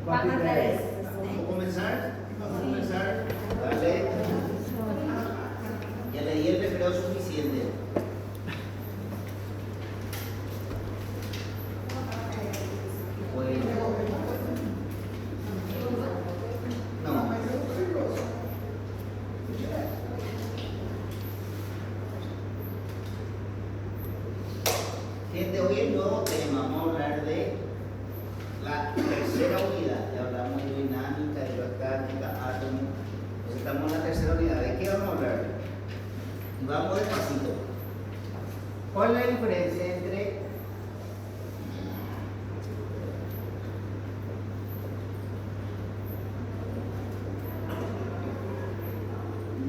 Juan Andrés. ¿Vamos a comenzar? Vamos a comenzar. Dale. Ya leí el recreo suficiente. Bueno. No. Gente, hoy el nuevo tema, vamos a hablar de la tercera unidad. Ya hablamos de dinámica, hidrostática, átomo. Entonces estamos en la tercera unidad. ¿De qué vamos a hablar? Vamos despacito. ¿Cuál es la diferencia entre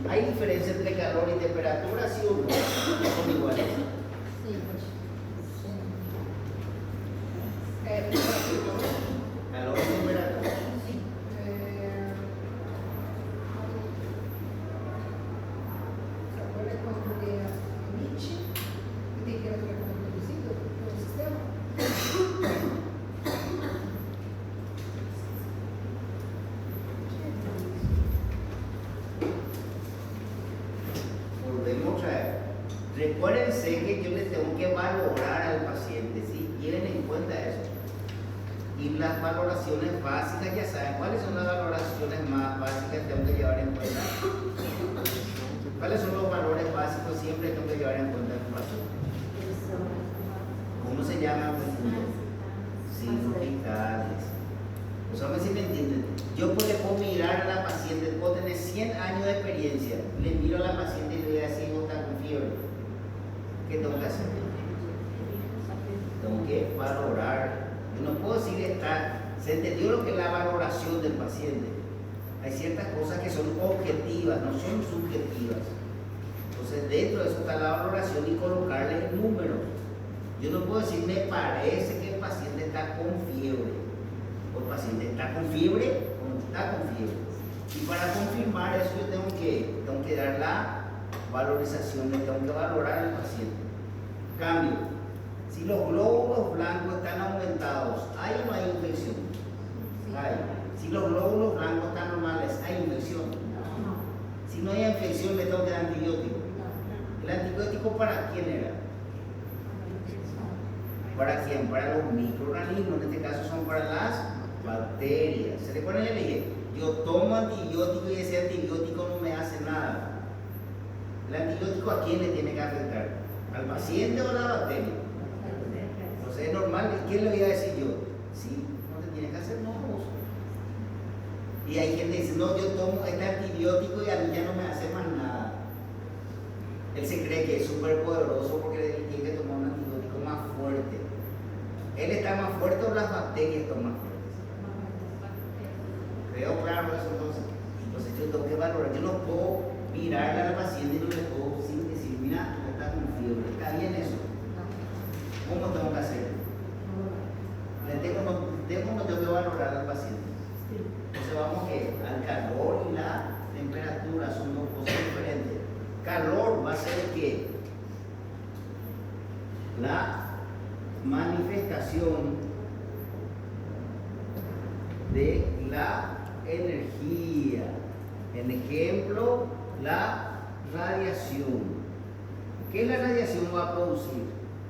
¿hay diferencia entre calor y temperatura? ¿Sí o no? ¿Son iguales? Calor y temperatura. Volvemos a ver. Recuérdense que yo les tengo que valorar al paciente, ¿sí? Tienen en cuenta eso. Y las valoraciones básicas, ya saben, ¿cuáles son las valoraciones más básicas que tengo que llevar en cuenta? ¿Cuáles son los valores básicos siempre que tengo que llevar en cuenta en un paciente? ¿Cómo se llaman? Signos vitales. O sea, si me entienden, yo le puedo mirar a la paciente, puedo tener 100 años de experiencia, le miro a la paciente y le voy a decir, está con fiebre. ¿Qué tengo que hacer? Tengo que valorar. Yo no puedo decir se entendió lo que es la valoración del paciente. Hay ciertas cosas que son objetivas, no son subjetivas. Entonces, dentro de eso está la valoración y colocarle números. Yo no puedo decir, me parece que el paciente está con fiebre. O el paciente está con fiebre o no está con fiebre. Y para confirmar eso, yo tengo que dar la valorización, le tengo que valorar al paciente. Cambio. Si los glóbulos blancos están aumentados, ¿hay o no hay infección? Hay. Si los glóbulos blancos están normales, ¿hay infección? Si no hay infección, le tengo que dar antibiótico. ¿El antibiótico para quién era? ¿Para quién? Para los microorganismos, en este caso son para las bacterias. ¿Se recuerdan? Le dije, yo tomo antibiótico y ese antibiótico no me hace nada. ¿El antibiótico a quién le tiene que afectar? ¿Al paciente o a la bacteria? Entonces es normal, ¿quién le voy a decir yo? Sí, no te tiene que hacer nada. Y hay gente que dice, no, yo tomo este antibiótico y a mí ya no me hace más nada. Él se cree que es súper poderoso porque él tiene que tomar un antibiótico más fuerte. ¿Él está más fuerte o las bacterias están más fuertes? ¿Veo claro eso entonces? Entonces yo tengo que valorar, yo no puedo mirarle a la paciente y no le puedo decir, mira, tú estás con fiebre, ¿está bien eso? ¿Cómo tengo que hacer? No tengo que valorar al paciente. Entonces vamos al calor y la temperatura son dos cosas diferentes. Calor va a ser que la manifestación de la energía. En ejemplo, la radiación. ¿Qué la radiación va a producir?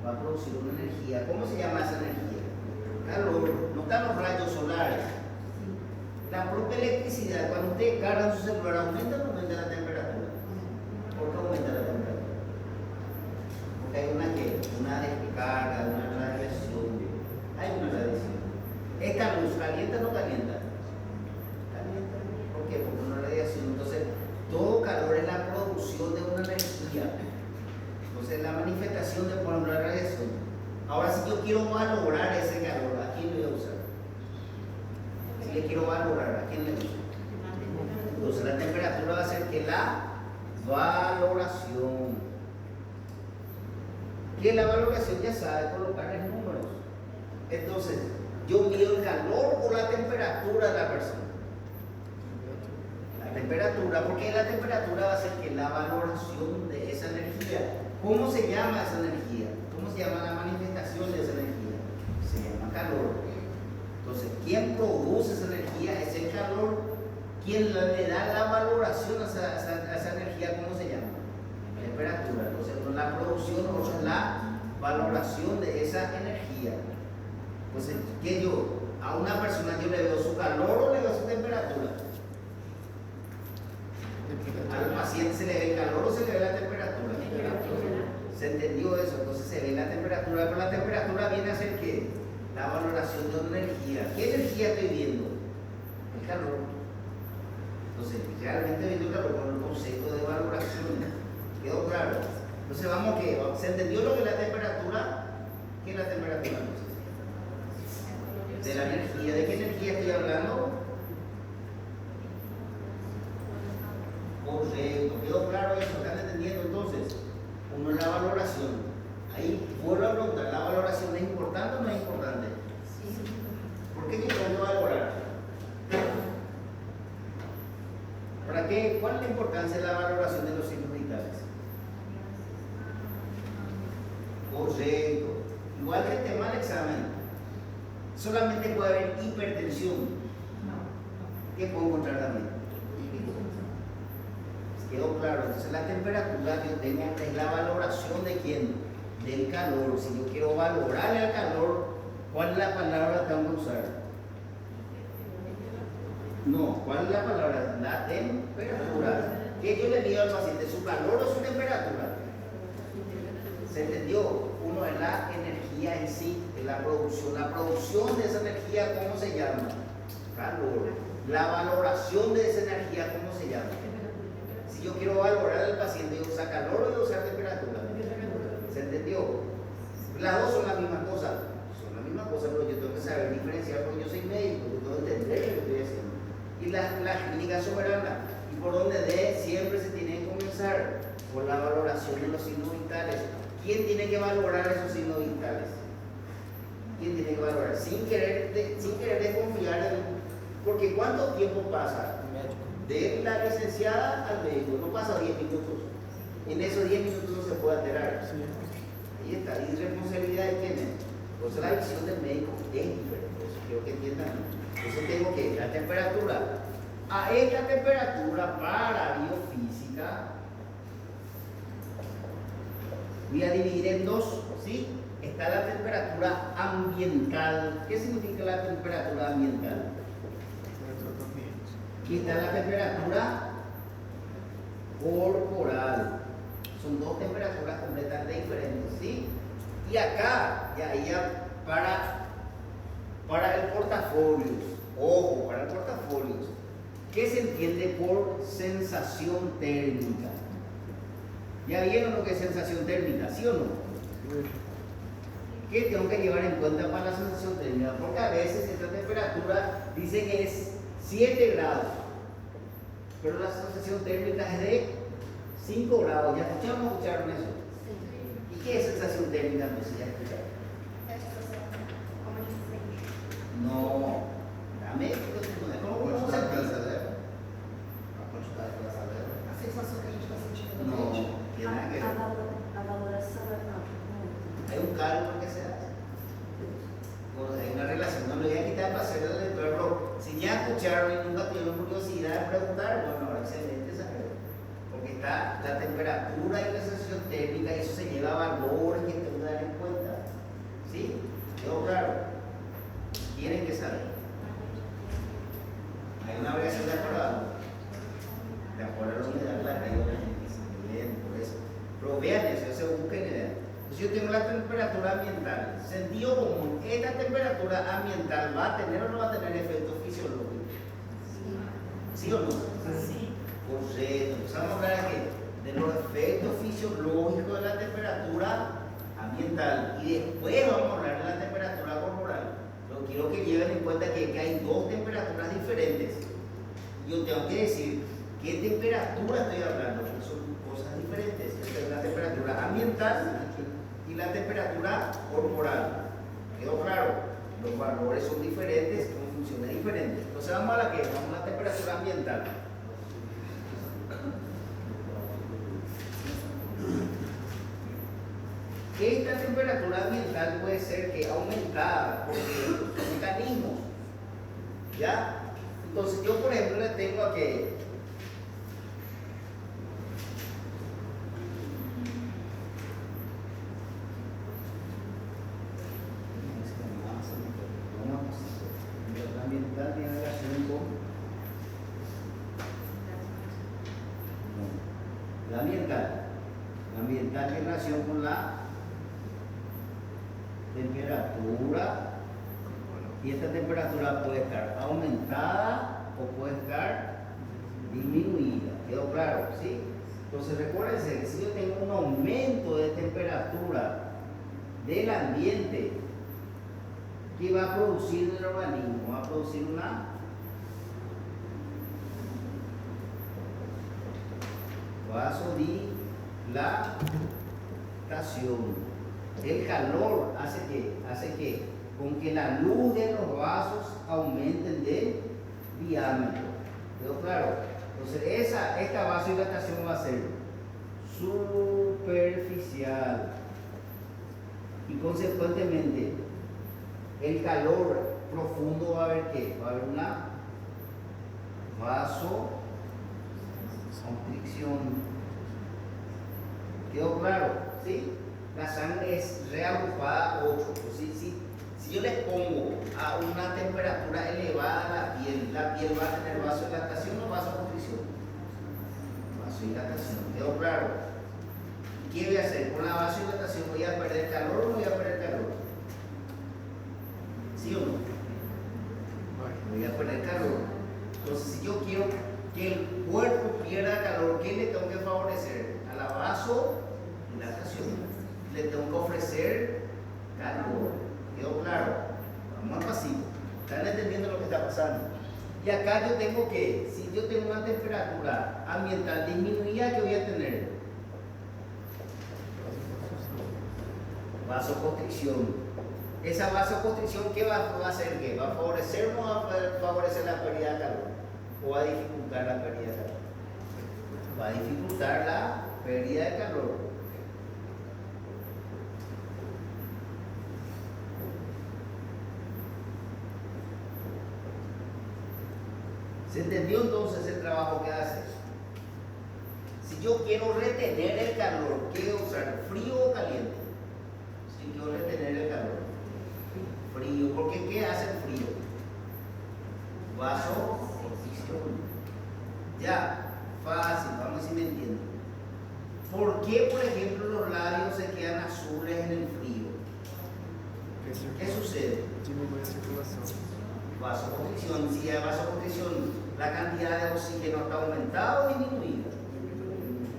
Va a producir una energía. ¿Cómo se llama esa energía? Calor. No están los rayos solares. La propia electricidad, cuando ustedes cargan su celular, ¿aumenta o no aumenta la temperatura? ¿Por qué aumenta la temperatura? Porque hay una descarga, una radiación. Hay una radiación. ¿Esta luz calienta o no calienta? Calienta. ¿Por qué? Porque una radiación. Entonces, todo calor es la producción de una energía. Entonces, la manifestación de, por ejemplo, la radiación. Ahora, si yo quiero valorar ese calor, ¿a quién le voy a usar? Si le quiero valorar, ¿a quién le uso? Entonces la temperatura va a ser que la valoración. Que la valoración ya sabe colocar en números. Entonces, yo mido el calor o la temperatura de la persona. La temperatura, porque la temperatura va a ser que la valoración de esa energía. ¿Cómo se llama esa energía? ¿Cómo se llama la manifestación de esa energía? Se llama calor. Entonces, ¿quién produce esa energía? Es el calor. ¿Quién le da la valoración a esa energía? ¿Cómo se llama? Temperatura. Entonces, con la producción, otro es la valoración de esa energía. Entonces, ¿qué yo? A una persona yo le veo su calor o le veo su temperatura. Al paciente se le ve el calor o se le ve la temperatura. ¿Se entendió eso? Entonces se ve la temperatura, pero la temperatura viene a ser ¿qué? La valoración de una energía. ¿Qué energía estoy viendo? El calor. Entonces, realmente viendo el calor con el concepto de valoración. ¿Quedó claro? Entonces vamos ¿qué? ¿Se entendió lo que es la temperatura? ¿Qué es la temperatura? De la energía. ¿De qué energía estoy hablando? Correcto. ¿Quedó claro eso? ¿Están entendiendo entonces? Uno es la valoración. Ahí vuelvo a preguntar, ¿la valoración es importante o no es importante? Sí. ¿Por qué yo tengo que valorar? ¿Para qué? ¿Cuál es la importancia de la valoración de los signos vitales? Correcto. Igual que el tema del examen, solamente puede haber hipertensión. ¿Qué puedo encontrar también? Quedó claro. Entonces la temperatura que yo tengo es la valoración de quién, del calor. Si yo quiero valorarle al calor, ¿cuál es la palabra que tengo que usar? No, ¿cuál es la palabra? La temperatura. ¿Qué yo le digo al paciente? ¿Su calor o su temperatura? ¿Se entendió? Uno es la energía en sí, es la producción. La producción de esa energía, ¿cómo se llama? Calor. La valoración de esa energía, ¿cómo se llama? Si yo quiero valorar al paciente, ¿yo usar calor o yo usar temperatura? ¿Se entendió? Las dos son la misma cosa. Son la misma cosa, pero yo tengo que saber diferenciar porque yo soy médico, yo tengo que entender lo que estoy haciendo. Y la clínica soberana. Y por donde siempre se tiene que comenzar por la valoración de los signos vitales. ¿Quién tiene que valorar esos signos vitales? ¿Quién tiene que valorar? Sin querer desconfiar porque ¿cuánto tiempo pasa? De la licenciada al médico, no pasa 10 minutos. En esos 10 minutos no se puede alterar. Ahí está. ¿Y responsabilidad de quién es? Pues la visión del médico es diferente. Eso quiero que entiendan. Entonces tengo que la temperatura. A esta temperatura para biofísica voy a dividir en dos, ¿sí? Está la temperatura ambiental. ¿Qué significa la temperatura ambiental? Aquí está la temperatura corporal. Son dos temperaturas completamente diferentes, ¿sí? Y acá, ya para el portafolio, ojo, para el portafolio, ¿qué se entiende por sensación térmica? ¿Ya vieron lo que es sensación térmica, sí o no? ¿Qué tengo que llevar en cuenta para la sensación térmica? Porque a veces esta temperatura dice que es 7 grados, pero la sensación térmica es de 5 grados. ¿Ya escucharon eso? Sí. ¿Y qué es sensación térmica? No sé, ¿ya escucharon? No, dame, ¿cómo se empieza? A quantidade da salera. A sensação que a gente está sentindo no No, ambiente. tiene nada que ver. A valoração Hay un cálculo que se hace. Hay una relación, no le voy a quitar para hacer el pero si ya escucharon y nunca tuvieron curiosidad de preguntar, bueno, excelente saber. Porque está la temperatura y la sensación térmica y eso se lleva a valores que tengo que dar en cuenta. ¿Sí? ¿Quedó claro? Tienen que saber. Hay una variación de acuerdo. De acuerdo a la unidad, la hay una gente bien por eso. Pero vean eso, se busquen idea. Entonces yo tengo la temperatura ambiental. Sentido común, esta temperatura ambiental ¿va a tener o no va a tener efecto fisiológico? Sí. ¿Sí o no? Sí. Correcto. Entonces vamos a hablar aquí de los efectos fisiológicos de la temperatura ambiental. Y después vamos a hablar de la temperatura corporal. Pero quiero que lleven en cuenta que hay dos temperaturas diferentes. Yo tengo que decir qué temperatura estoy hablando, porque son cosas diferentes. Esta es la temperatura ambiental y la temperatura corporal. ¿Quedó claro? Los valores son diferentes, con funciones diferentes. Entonces vamos a vamos a la temperatura ambiental. Esta temperatura ambiental puede ser que aumentada por mecanismos. ¿Ya? Entonces yo por ejemplo le tengo a que la ambiental tiene relación con la ambiental tiene relación con la temperatura, y esta temperatura puede estar aumentada o puede estar disminuida. ¿Quedó claro? ¿Sí? Entonces recuérdense que si yo tengo un aumento de temperatura del ambiente, ¿qué va a producir el organismo? Va a producir una vasodilatación. El calor hace que con que la luz de los vasos aumenten de diámetro. ¿Quedó claro? Entonces esta vasodilatación va a ser superficial y consecuentemente el calor profundo va a haber ¿qué? Va a haber una vasoconstricción. ¿Quedó claro? ¿Sí? La sangre es reagrupada 8. Pues si yo les pongo a una temperatura elevada la piel va a tener vasodilatación o vasoconstricción. Vasodilatación. ¿Quedó claro? ¿Qué voy a hacer? Con la vasodilatación voy a perder calor o no voy a perder calor. ¿Sí o no? Voy a perder calor. Entonces, si yo quiero que el cuerpo pierda calor, ¿qué le tengo que favorecer? A la vasodilatación. Le tengo que ofrecer calor. ¿Quedó claro? Vamos al pasito. ¿Están entendiendo lo que está pasando? Y acá yo tengo que, si yo tengo una temperatura ambiental disminuida, ¿qué voy a tener? Vasoconstricción. Esa vasoconstricción, ¿qué va a hacer? ¿Qué? ¿Va a favorecer o no va a favorecer la pérdida de calor? ¿O va a dificultar la pérdida de calor? Va a dificultar la pérdida de calor. ¿Se entendió entonces el trabajo que hace? Si yo quiero retener el calor, ¿qué voy a usar? ¿Frío o caliente? Si quiero retener el calor, frío. ¿Porque qué hace el frío? Vasoconstricción. Ya, fácil, vamos a ver si me entienden. ¿Por qué, por ejemplo, los labios se quedan azules en el frío? ¿Qué sucede? Vasoconstricción. Si hay vasoconstricción, la cantidad de oxígeno está aumentada o disminuida.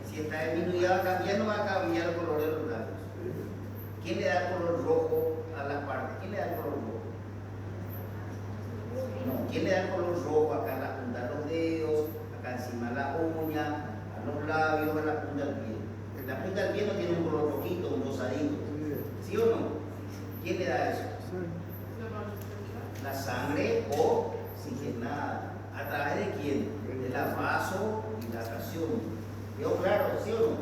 Si está disminuida, va a cambiar, no va a cambiar el color de los labios. ¿Quién le da el color rojo a las partes? ¿Quién le da el color rojo? No, ¿quién le da el color rojo acá en la punta de los dedos, acá encima de la uña, a los labios, en la punta del pie? La punta del pie no tiene un color rojito, un rosadito. ¿Sí o no? ¿Quién le da eso? La sangre oxigenada. ¿A través de quién? De la vasodilatación. ¿Quedó claro? ¿Sí o no?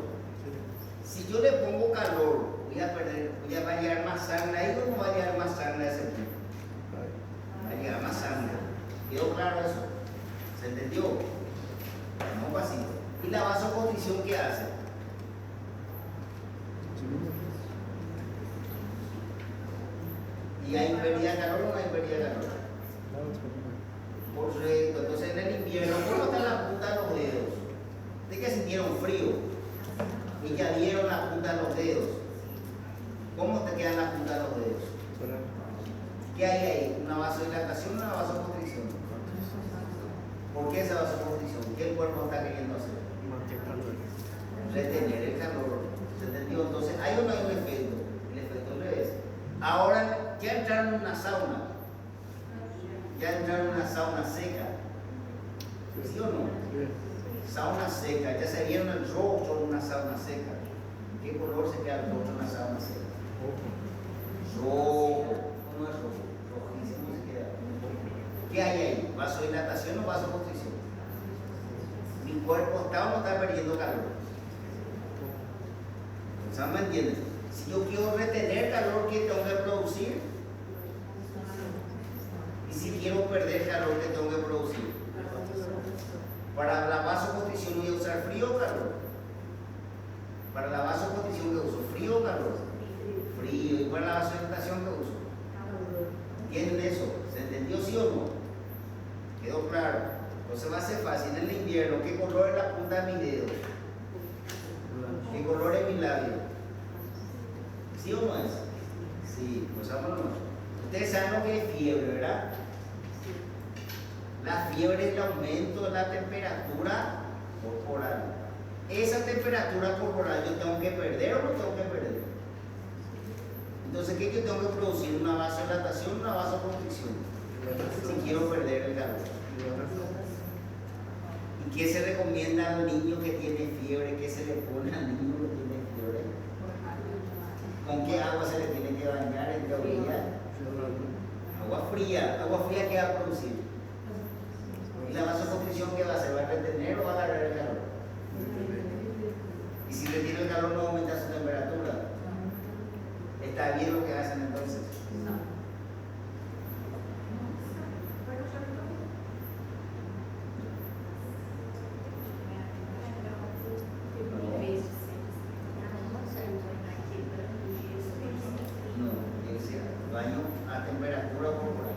Si yo le pongo calor, voy a llegar más sangre ahí o no va a llegar más sangre a ese punto. Va a llegar más sangre. ¿Quedó claro eso? ¿Se entendió? Vamos pasito. ¿Y la vasoconstricción qué hace? ¿Y hay pérdida de calor o no hay pérdida de calor? Correcto. Entonces en el invierno, ¿cómo está la punta de los dedos? ¿De que sintieron frío? Y ya dieron la punta de los dedos. ¿Cómo te quedan las puntas de los dedos? ¿Qué hay ahí? ¿Una vasodilatación o una vasoconstricción? ¿Por qué esa vasoconstricción? ¿Qué el cuerpo está queriendo hacer? Retener el calor. ¿Se entendió? Entonces, ¿hay o no hay un efecto? El efecto al revés. Ahora, ya entraron en una sauna. Ya entraron en una sauna seca. ¿Sí o no? Sauna seca. Ya se vieron el rostro en una sauna seca. ¿Qué color se queda el rostro en una sauna seca? Rojo. No es rojo. Rojísimo se queda. ¿Qué hay ahí? ¿Vasodilatación o vasoconstricción? Mi cuerpo está o no está perdiendo calor. ¿Me entiendes? Si yo quiero retener calor, ¿qué tengo que producir? Y si si quiero perder calor, ¿qué tengo que producir? Para la vasoconstricción voy a usar frío o calor. Para la vasoconstricción que uso, frío o calor. Frío. ¿Y para la vasodilatación que uso? ¿Entienden eso? ¿Se entendió sí o no? ¿Quedó claro? Entonces va a ser fácil. En el invierno, ¿qué color es la punta de mi dedo? ¿Qué color es mi labio? ¿Sí o no es? Sí, pues vámonos. Ustedes saben lo que es fiebre, ¿verdad? La fiebre es el aumento de la temperatura corporal. Esa temperatura corporal yo tengo que perder o no tengo que perder. Entonces, ¿qué yo tengo que producir? ¿Una vasodilatación o una vasoconstricción? Si quiero perder el calor. ¿Y qué se recomienda al niño que tiene fiebre? ¿Qué se le pone al niño que tiene fiebre? ¿Con qué agua se le tiene que bañar en teoría? Agua fría. ¿Agua fría qué va a producir? ¿Y la vasoconstricción qué va a hacer? ¿Va a retener o va a agarrar el calor? Y si retiene el calor no aumenta su temperatura. ¿Está bien lo que hacen entonces? No, dice baño a temperatura corporal.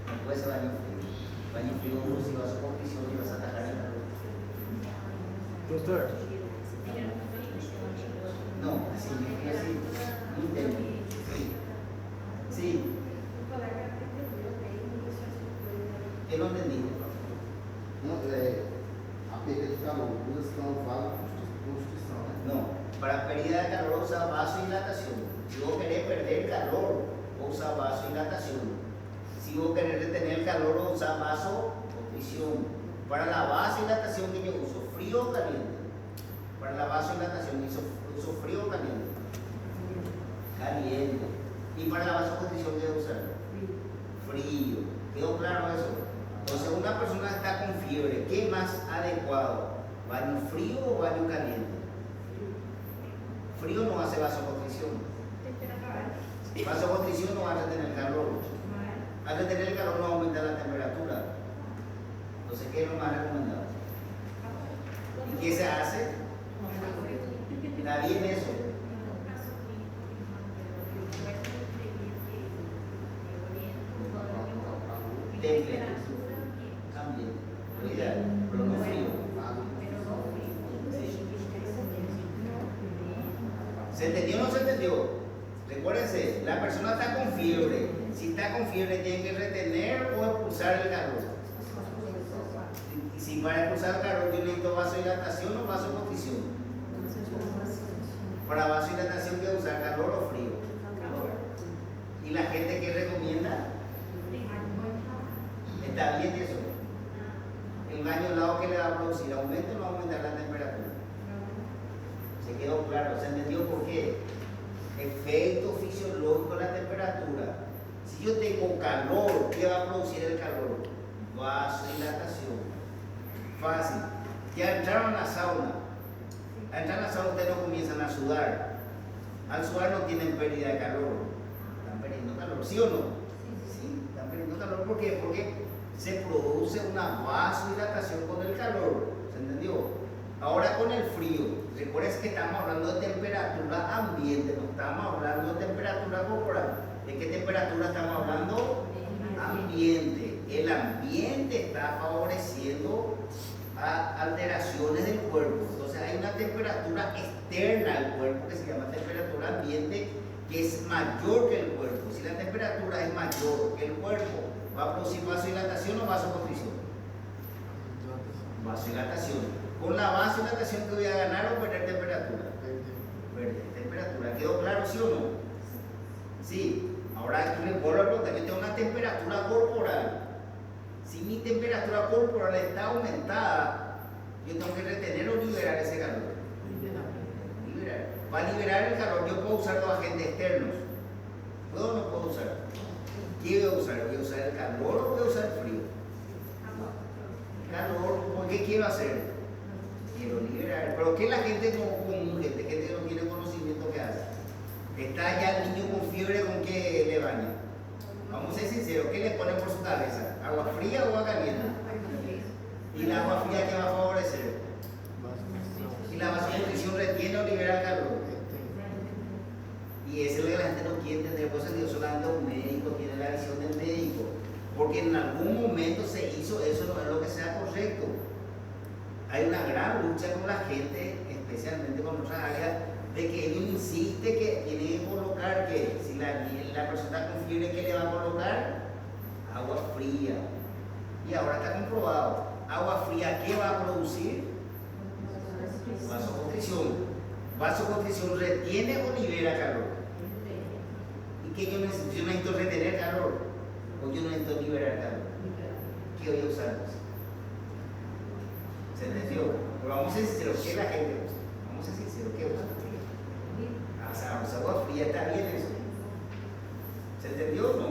No puede ser baño frío. Baño frío uno si vas a condición y vas a atacar el calor. Doctor, No, así, así. Intento. Sí. Sí. Eu não entendi. Não, a perda de calor, usa não vale constituição, né? No, para pérdida de calor usa vasodilatación. Si vos querés perder calor, usa vasodilatación. Si vos querés retener el calor, usa vasoconstricción. Para la vasodilatación que yo uso, frío o caliente. Para la vasodilatación uso frío o caliente. Caliente. Y para la vasoconstricción que usar frío. ¿Quedó claro eso? Entonces una persona está con fiebre, ¿qué es más adecuado? ¿Baño frío o baño caliente? Frío no hace vasoconstricción. Vasoconstricción no va a retener calor. Al retener el calor no aumenta la temperatura. Entonces, ¿qué es lo más recomendado? ¿Y qué se hace? ¿Está bien eso? Temple. También. Lo ideal, pero no frío. Sí. ¿Se entendió o no se entendió? Recuérdense, la persona está con fiebre. Si está con fiebre, tiene que retener o expulsar el calor. Y si para expulsar el calor yo necesito vasodilatación o vasoconstricción. Para vasodilatación, ¿qué usar? ¿Calor o frío? ¿Y la gente qué recomienda? ¿Está bien eso? ¿El baño helado que le va a producir? ¿Aumenta o no aumenta la temperatura? ¿Se quedó claro? ¿Se entendió por qué? Efecto fisiológico de la temperatura. Si yo tengo calor, ¿qué va a producir el calor? Vasodilatación. Fácil. Ya entraron a la sauna. Al entrar a la sauna ustedes no comienzan a sudar. Al sudar no tienen pérdida de calor. Están perdiendo calor, ¿sí o no? Sí, están perdiendo calor. ¿Por qué? Porque se produce una vasodilatación con el calor. ¿Se entendió? Ahora con el frío. Recuerden que estamos hablando de temperatura ambiente, no estamos hablando de temperatura corporal. ¿De qué temperatura estamos hablando? Ambiente. El ambiente está favoreciendo a alteraciones del cuerpo. Entonces hay una temperatura externa al cuerpo que se llama temperatura ambiente, que es mayor que el cuerpo. Si la temperatura es mayor que el cuerpo, ¿va a producir vasodilatación o vasoconstricción? Vasodilatación. Con la vasodilatación que voy a ganar o perder temperatura. Perder temperatura. ¿Quedó claro, sí o no? Sí. Ahora tú le vuelvo a preguntar, yo tengo una temperatura corporal. Si mi temperatura corporal está aumentada, yo tengo que retener o liberar ese calor. Liberar. Para liberar el calor yo puedo usar los agentes externos. ¿Puedo o no puedo usar? ¿Qué voy a usar? ¿Voy a usar el calor o voy a usar el frío? Calor. ¿Por qué quiero hacer? Quiero liberar. Pero ¿qué la gente común, gente que no tiene conocimiento, que hace? Está ya el niño con fiebre, ¿con qué le baña? Vamos a ser sinceros, ¿qué le ponen por su cabeza? ¿Agua fría o agua caliente? ¿Y la agua fría qué va a favorecer? ¿Y la vasoconstricción retiene o libera el calor? Y eso es lo que la gente no quiere entender, por eso Dios solamente un médico tiene la visión del médico, porque en algún momento se hizo eso, no es lo que sea correcto. Hay una gran lucha con la gente, especialmente con otras áreas, de que él insiste que tiene que colocar, que si la persona está con fiebre, ¿qué le va a colocar? Agua fría. Y ahora está comprobado, agua fría, ¿qué va a producir? Vasoconstricción. Vasoconstricción retiene o libera calor. ¿Y qué yo necesito? Yo necesito retener calor o yo necesito liberar calor. ¿Qué voy a usar? ¿Se entendió? Pero vamos a ser sinceros, ¿qué la gente usa? Vamos a ser sinceros, ¿qué usa? O sea, agua fría, está bien eso. ¿Se entendió o no?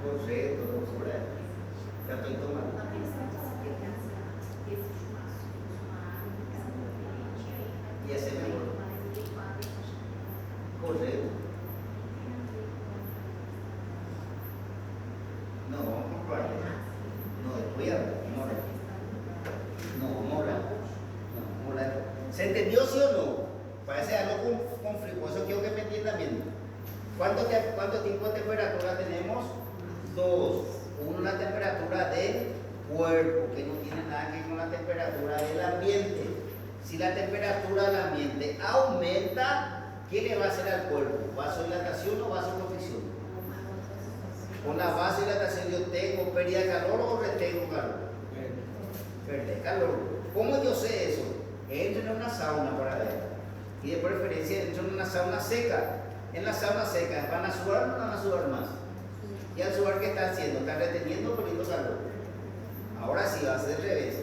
Correcto, doctora. Ya estoy tomando. Y hacer mejor. Correcto. No, vamos a comprobar. No, después ya vamos a hablar. No, vamos a hablar. No, vamos a hablar. ¿Se entendió sí o no? Parece algo con frío, por eso quiero que me entiendan bien. ¿Cuánto tiempo de temperatura tenemos? 2. Uno, la temperatura del cuerpo, que no tiene nada que ver con la temperatura del ambiente. Si la temperatura del ambiente aumenta, ¿qué le va a hacer al cuerpo? ¿Vasodilatación o vasoconstricción? Con la vasodilatación yo tengo pérdida de calor o retengo calor. Pérdida de calor. ¿Cómo yo sé eso? Entren en una sauna para ver. Y de preferencia entren en una sauna seca. En la sauna seca, ¿van a sudar o no van a sudar más? ¿Y al sudar qué está haciendo? ¿Está reteniendo o perdiendo calor? Ahora sí, va a ser al revés.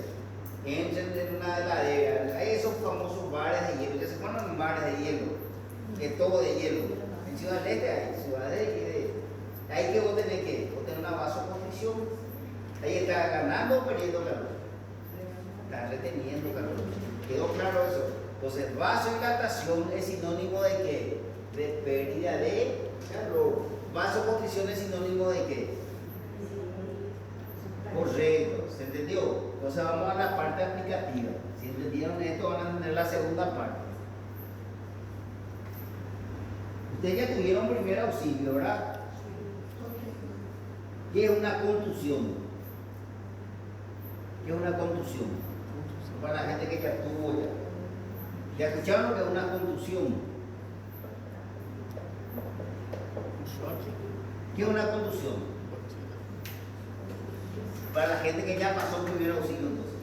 Entren en una heladera. Hay esos famosos bares de hielo. Ya se ponen en bares de hielo. Que es todo de hielo. En Ciudad del Este hay ciudades de. Ahí que vos tenés que. Vos tenés una vasoconstricción. Ahí está ganando o perdiendo calor. Está reteniendo calor. ¿Quedó claro eso? Entonces, vasodilatación es sinónimo de qué? De pérdida de calor. Vasoconstricción es sinónimo de qué? Correcto, ¿se entendió? Entonces vamos a la parte aplicativa. Si entendieron esto, van a entender la segunda parte. Ustedes ya tuvieron primer auxilio, ¿verdad? ¿Qué es una contusión? ¿Qué es una contusión? Para la gente que ya tuvo ya. ¿Ya escucharon lo que es una contusión? ¿Qué es una contusión? Para la gente que ya pasó el primer auxilio entonces.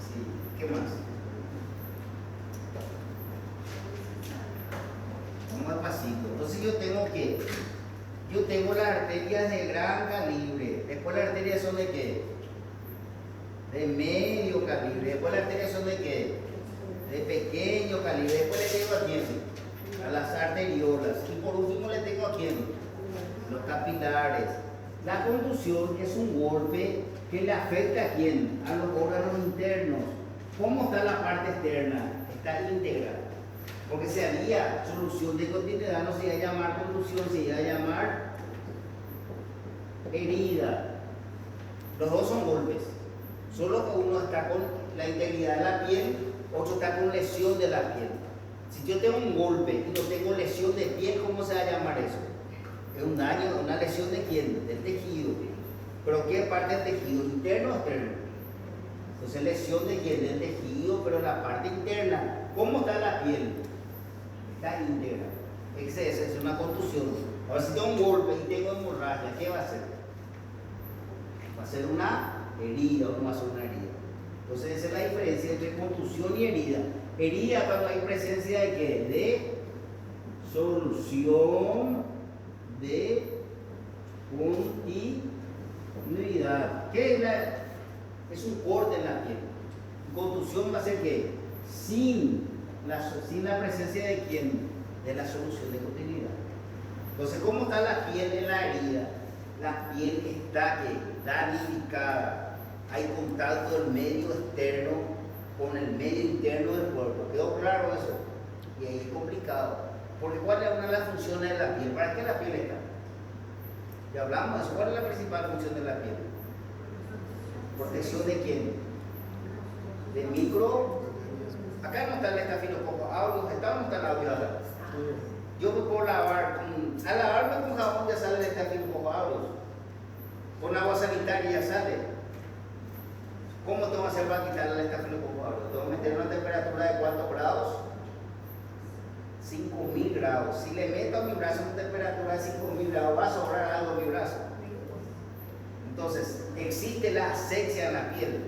Sí, ¿qué más? Vamos al pasito. Entonces yo tengo las arterias de gran calibre. Después las arterias son de qué? De medio calibre. Después las arterias son de qué? De pequeño calibre. Después le tengo a quién? A las arteriolas. Y por último le tengo a quién? Los capilares. La contusión es un golpe que le afecta a quién? A los órganos internos. ¿Cómo está la parte externa? Está íntegra. Porque si había solución de continuidad, no se iba a llamar contusión, se iba a llamar herida. Los dos son golpes. Solo que uno está con la integridad de la piel, otro está con lesión de la piel. Si yo tengo un golpe y no tengo lesión de piel, ¿cómo se va a llamar eso? Es un daño, una lesión de quién? Del tejido. ¿Pero qué parte del tejido? ¿Interno o externo? Entonces, lesión de quién? Del tejido, pero la parte interna. ¿Cómo está la piel? Está íntegra. Esa es una contusión. Ahora, si tengo un golpe y tengo hemorragia, ¿qué va a hacer? Va a ser una herida o no va a ser una herida. Entonces, esa es la diferencia entre contusión y herida. Herida cuando hay presencia de ¿qué? De solución de continuidad. ¿Qué es es un corte en la piel? Contusión va a ser ¿qué? Sin la presencia de quién? De la solución de continuidad. Entonces, ¿cómo está la piel en la herida? la piel está danificada, hay contacto del medio externo con el medio interno del cuerpo. ¿Quedó claro eso? Y ahí es complicado. Porque ¿cuál es una de las funciones de la piel? ¿Para qué la piel está? Ya hablamos de eso. ¿Cuál es la principal función de la piel? ¿Protección de quién? De micro. Acá no está el estafilococo aureus, ¿está o no está el audio acá? Yo me puedo lavar, al lavarme con jabón ya sale el estafilococo aureus. Con agua sanitaria ya sale. ¿Cómo tengo que hacer para quitar el estafilococo aureus? Tengo que meter una temperatura de ¿cuántos grados? 5000 grados. Si le meto a mi brazo una temperatura de 5000 grados, va a sobrar algo en mi brazo. Entonces, ¿existe la asexia en la piel?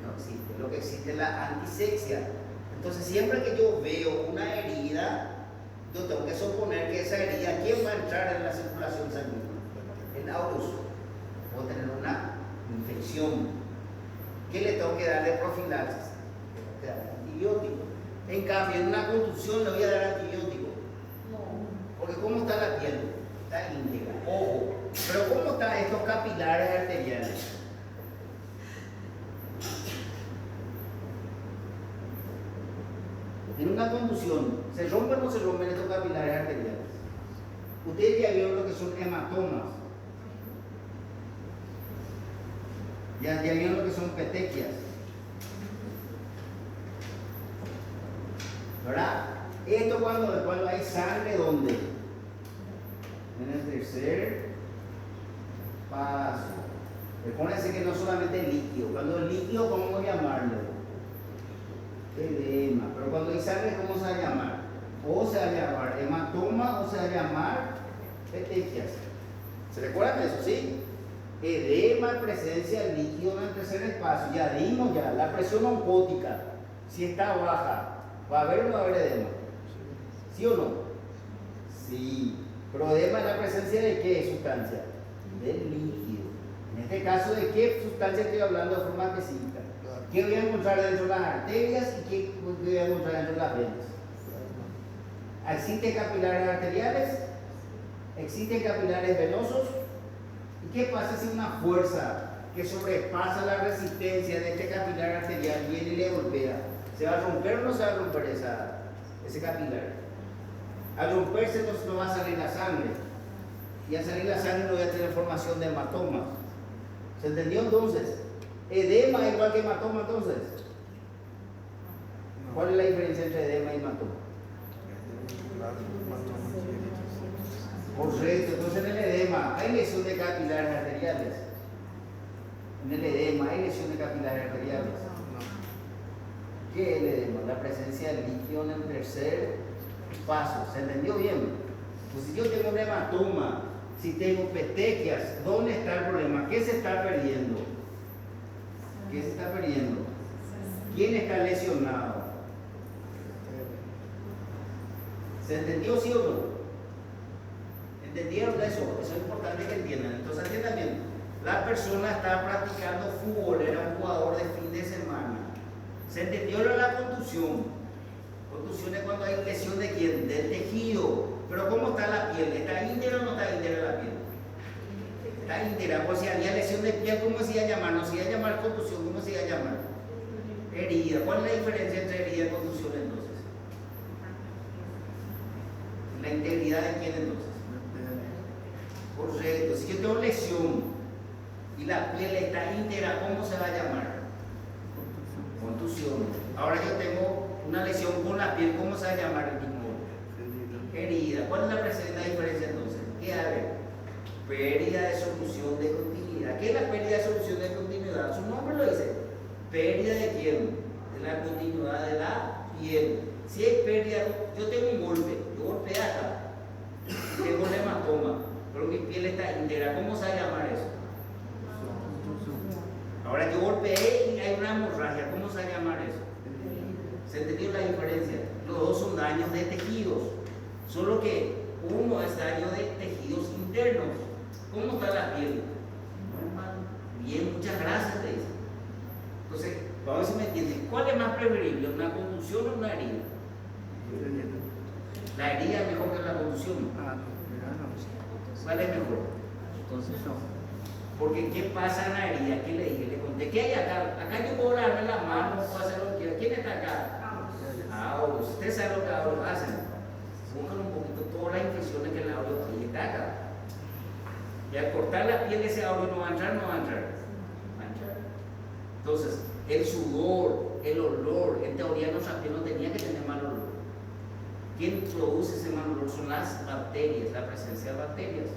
No existe. Lo que existe es la antisexia. Entonces, siempre que yo veo una herida, yo tengo que suponer que esa herida, ¿quién va a entrar en la circulación sanguínea? El aureus. Puedo tener una infección. ¿Qué le tengo que dar de profilaxis? Le tengo que dar antibiótico. En cambio, en una contusión le voy a dar antibiótico. Porque ¿cómo está la piel? Está íntegra. Ojo. Pero ¿cómo están estos capilares arteriales? En una contusión, ¿se rompen o no se rompen estos capilares arteriales? Ustedes ya vieron lo que son hematomas. Ya vieron lo que son petequias. ¿Verdad? Esto cuando hay sangre, ¿dónde? En el tercer paso. Recuérdense que no solamente el líquido. Cuando el líquido, ¿cómo voy a llamarlo? Edema. Pero cuando hay sangre, ¿cómo se va a llamar? O se va a llamar hematoma o se va a llamar petequias. ¿Se recuerdan de eso? ¿Sí? Edema, presencia de líquido en el tercer espacio. Ya dimos ya, la presión oncótica, si está baja, ¿va a haber o no va a haber edema? ¿Sí o no? Sí. Pero edema es la presencia de qué sustancia? Del líquido. En este caso, ¿de qué sustancia estoy hablando de forma específica? ¿Qué voy a encontrar dentro de las arterias y qué voy a encontrar dentro de las venas? ¿Existen capilares arteriales? ¿Existen capilares venosos? ¿Y qué pasa si una fuerza que sobrepasa la resistencia de este capilar arterial viene y le golpea? ¿Se va a romper o no se va a romper ese capilar? Al romperse, entonces no va a salir la sangre. Y al salir la sangre no voy a tener formación de hematomas. ¿Se entendió entonces? Edema es igual que hematoma entonces. ¿Cuál es la diferencia entre edema y hematoma? Correcto, entonces en el edema hay lesión de capilares arteriales. En el edema hay lesión de capilares arteriales. ¿Qué es el edema? La presencia del líquido en el tercer paso. ¿Se entendió bien? Pues si yo tengo un hematoma, si tengo petequias, ¿dónde está el problema? ¿Qué se está perdiendo? ¿Qué se está perdiendo? ¿Quién está lesionado? ¿Se entendió sí o no? ¿Entendieron eso? Eso es importante que entiendan. Entonces entiendan bien. La persona está practicando fútbol, era un jugador de fin de semana. ¿Se entendió lo de la contusión? Contusión es cuando hay lesión de quién? Del tejido. Pero ¿cómo está la piel? ¿Está íntegra o no está íntegra la piel? Está íntegra. Pues si había lesión de piel, ¿cómo se iba a llamar? No se iba a llamar contusión, ¿cómo se iba a llamar? Herida. ¿Cuál es la diferencia entre herida y contusión entonces? ¿La integridad de quién entonces? Correcto. Si yo tengo lesión y la piel está íntegra, ¿cómo se va a llamar? Contusión. Ahora yo tengo una lesión con la piel, ¿cómo se va a llamar el mismo? Herida. ¿Cuál es la diferencia entonces? ¿Qué hay? Pérdida de solución de continuidad. ¿Qué es la pérdida de solución de continuidad? Su nombre lo dice. ¿Pérdida de quién? De la continuidad de la piel. Si hay pérdida, yo tengo un golpe, yo golpeé acá, tengo un hematoma, pero mi piel está íntegra, ¿cómo se va a llamar eso? Ahora yo golpeé y hay una hemorragia, ¿cómo se va a llamar eso? ¿Se entendió la diferencia? Los dos son daños de tejidos, solo que uno es daño de tejidos internos. ¿Cómo está la piel? Bien, muchas gracias, te dice. Entonces, vamos a ver si me entienden. ¿Cuál es más preferible, una contusión o una herida? La herida es mejor que la contusión. ¿Cuál es mejor? Entonces no. Porque ¿qué pasa en la herida? ¿Qué le dije? Le conté, ¿qué hay acá? Acá yo puedo lavarme la mano, puedo hacer lo que quiera. ¿Quién está acá? Auros. Usted sabe lo que auros hacen. Buscan un poquito todas las infecciones que el auro está acá. Y al cortar la piel de ese auro no va a entrar, no va a entrar. Va a entrar. Entonces, el sudor, el olor, en teoría nuestra piel no tenía que tener mal olor. ¿Quién produce ese mal olor? Son las bacterias, la presencia de bacterias.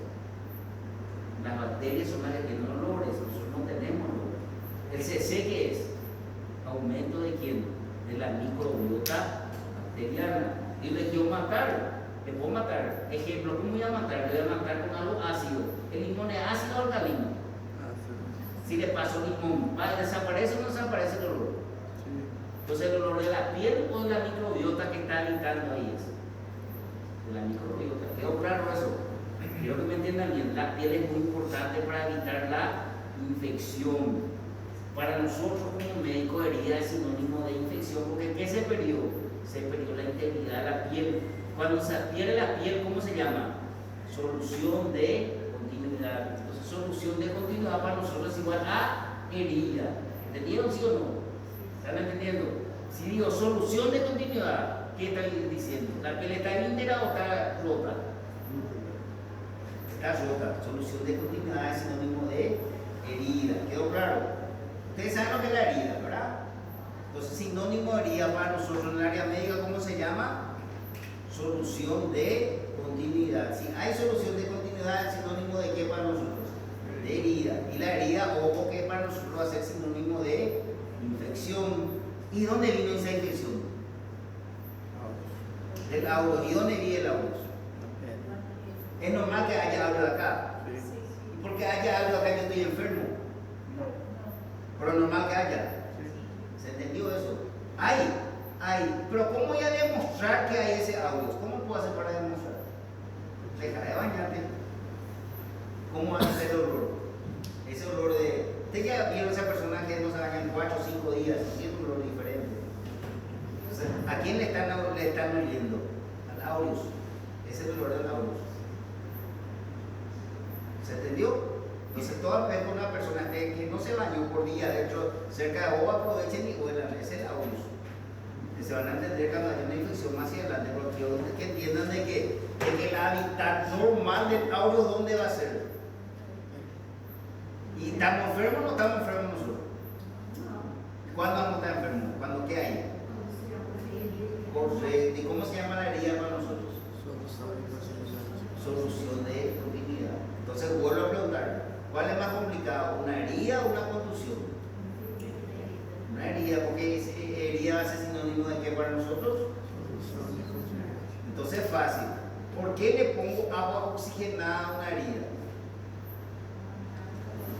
Las bacterias son las que tienen olores, nosotros no tenemos olor. El CC, ¿qué es? Aumento de quién? De la microbiota bacteriana. Y le quiero matar, le puedo matar. Ejemplo, ¿cómo voy a matar? Le voy a matar con algo ácido. ¿El limón es ácido o alcalino? Si le paso limón, ¿desaparece o no desaparece el olor? Entonces, ¿el olor de la piel o de la microbiota que está habitando ahí es? De la microbiota. ¿Quedó claro eso? Quiero que me entiendan bien. La piel es muy importante para evitar la infección. Para nosotros como médicos, herida es sinónimo de infección, porque ¿qué se perdió? Se perdió la integridad de la piel. Cuando se pierde la piel, ¿cómo se llama? Solución de continuidad. Entonces, solución de continuidad para nosotros es igual a herida. ¿Entendieron, sí o no? ¿Están entendiendo? Si digo solución de continuidad, ¿qué está diciendo? ¿La piel está íntegra o está rota? Está rota. Solución de continuidad es sinónimo de herida. ¿Quedó claro? Ustedes saben lo que es la herida, ¿verdad? Entonces, sinónimo de herida para nosotros en el área médica, ¿cómo se llama? Solución de continuidad. Si hay solución de continuidad, ¿es sinónimo de qué para nosotros? De herida. Y la herida, ojo, que para nosotros va a ser sinónimo de infección. ¿Y dónde vino esa infección? Del auro. ¿Y dónde vive el auro? Es normal que haya algo acá. ¿Y por qué haya algo acá yo estoy enfermo? Pero es normal que haya. ¿Se entendió eso? Hay. Pero ¿cómo voy a demostrar que hay ese audio? ¿Cómo puedo hacer para demostrar? Deja de bañarte. ¿Cómo hace el olor? Ese olor de... Usted ya vieron a esa persona que no se baña en 4 o 5 días, tiene un olor diferente. Entonces, ¿a quién le están oliendo? Al aureus. Ese es el olor del aureus. ¿Se entendió? Entonces, toda vez que una persona que no se bañó por día dentro, cerca de agua, aprovechen y huelan. Ese es el aureus. Que se van a entender cuando haya una infección más hacia adelante, porque quiero que entiendan de que el hábitat normal del aureus, ¿dónde va a ser? ¿Y estamos enfermos o no estamos enfermos nosotros? ¿Cuándo vamos a estar enfermos? ¿Cuándo qué hay? Correcto. ¿Y cómo se llama la herida para nosotros? Solución de continuidad. Entonces vuelvo a preguntar, ¿cuál es más complicado? ¿Una herida o una contusión? Una herida, porque herida va a ser sinónimo de qué para nosotros? Entonces es fácil. ¿Por qué le pongo agua oxigenada a una herida?